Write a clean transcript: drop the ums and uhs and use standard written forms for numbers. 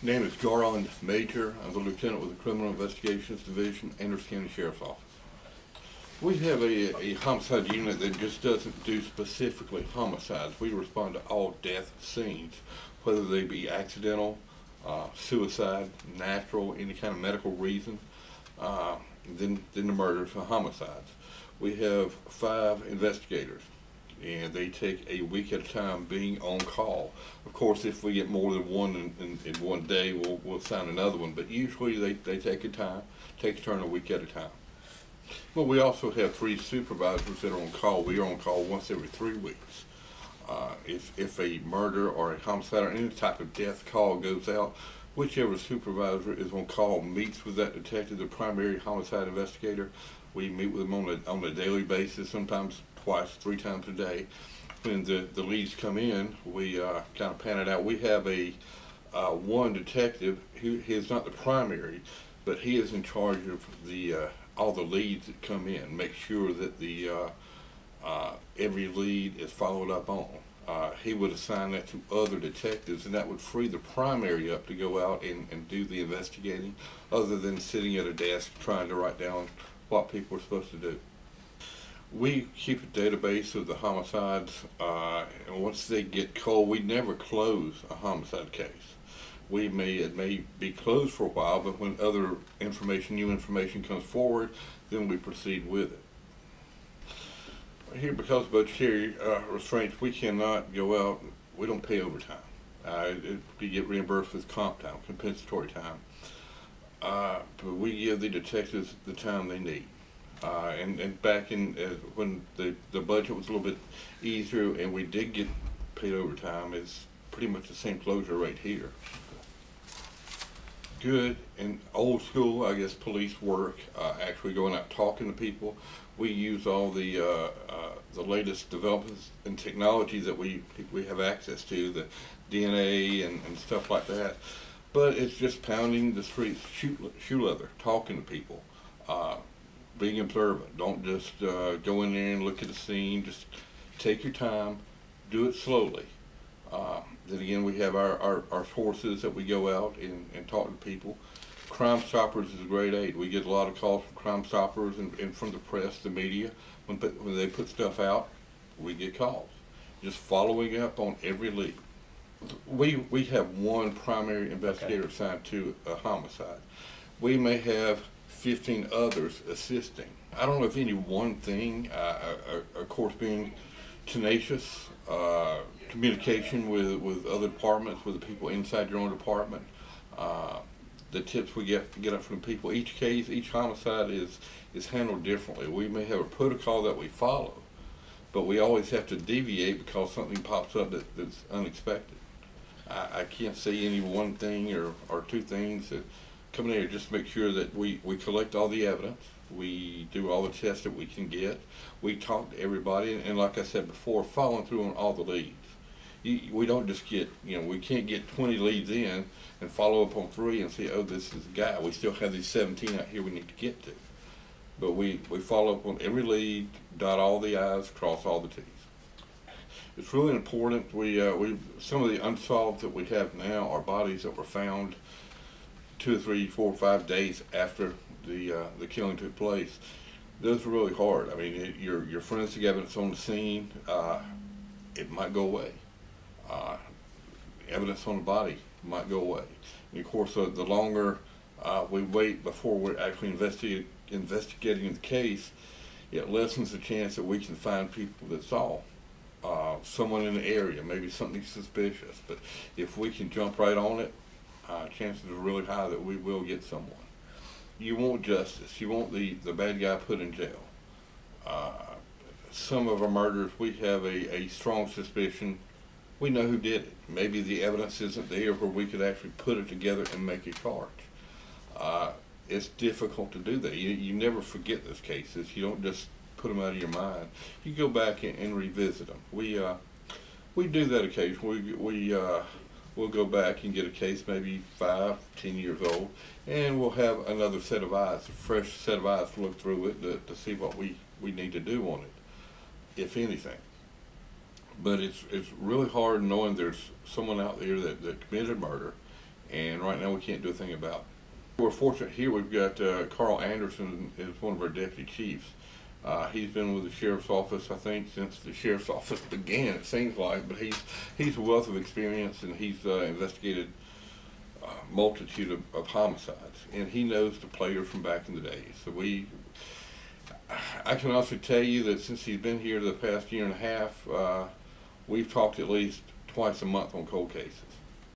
Name is Garland Major. I'm the lieutenant with the Criminal Investigations Division, Anderson County Sheriff's Office. We have a homicide unit that just doesn't do specifically homicides. We respond to all death scenes, whether they be accidental, suicide, natural, any kind of medical reason, then the murders and homicides. We have 5 investigators, and they take a week at a time being on call. Of course, if we get more than one in one day, we'll assign another one, but usually they take a turn a week at a time. Well, we also have 3 supervisors that are on call. We are on call once every 3 weeks. If a murder or a homicide or any type of death call goes out, whichever supervisor is on call meets with that detective, the primary homicide investigator. We meet with them on a daily basis, sometimes twice, 3 times a day. When the leads come in, we kind of pan it out. We have a one detective who is not the primary, but he is in charge of all the leads that come in. Make sure that every lead is followed up on. He would assign that to other detectives, and that would free the primary up to go out and do the investigating, other than sitting at a desk trying to write down what people are supposed to do. We keep a database of the homicides, and once they get cold, we never close a homicide case. It may be closed for a while, but when other information, new information comes forward, then we proceed with it. Here, because of budgetary restraints, we cannot go out. We don't pay overtime. We get reimbursed with comp time, compensatory time. But we give the detectives the time they need. And back in when the budget was a little bit easier and we did get paid overtime, it's pretty much the same closure rate here. Good and old school, I guess, police work, actually going out talking to people. We use all the latest developments and technology that we have access to, the DNA and stuff like that. But it's just pounding the streets, shoe leather, talking to people, being observant. Don't just go in there and look at the scene. Just take your time, do it slowly. Then again, we have our forces that we go out and talk to people. Crime Stoppers is a great aid. We get a lot of calls from Crime Stoppers and from the press, the media. When they put stuff out, we get calls. Just following up on every lead. We have one primary investigator assigned to a homicide. We may have 15 others assisting. I don't know if any one thing, of course, being tenacious, communication with other departments, with the people inside your own department, the tips we get up from people. Each case, each homicide is handled differently. We may have a protocol that we follow, but we always have to deviate because something pops up that's unexpected. I can't say any one thing or 2 things that come in here. Just make sure that we collect all the evidence. We do all the tests that we can get. We talk to everybody, and like I said before, following through on all the leads. We don't just get, we can't get 20 leads in and follow up on 3 and say, oh, this is the guy. We still have these 17 out here we need to get to. But we follow up on every lead, dot all the I's, cross all the T's. It's really important. Some of the unsolved that we have now are bodies that were found 2 or 3, 4, 5 days after the killing took place. Those are really hard. I mean, your forensic evidence on the scene, it might go away. Evidence on the body might go away. And of course, the longer we wait before we're actually investigating the case, it lessens the chance that we can find people that saw someone in the area, maybe something suspicious. But if we can jump right on it, chances are really high that we will get someone. You want justice. You want the bad guy put in jail. Some of our murders, we have a strong suspicion. We know who did it. Maybe the evidence isn't there where we could actually put it together and make a charge. It's difficult to do that. You never forget those cases. You don't just put them out of your mind. You go back and revisit them. We do that occasionally. We'll go back and get a case maybe 5, 10 years old, and we'll have another set of eyes, a fresh set of eyes to look through it to see what we need to do on it, if anything. But it's really hard knowing there's someone out there that committed murder, and right now we can't do a thing about it. We're fortunate here. We've got Carl Anderson is one of our deputy chiefs. He's been with the sheriff's office, I think, since the sheriff's office began, it seems like, but he's a wealth of experience, and he's investigated a multitude of homicides, and he knows the players from back in the day. So I can also tell you that since he's been here the past year and a half, we've talked at least twice a month on cold cases.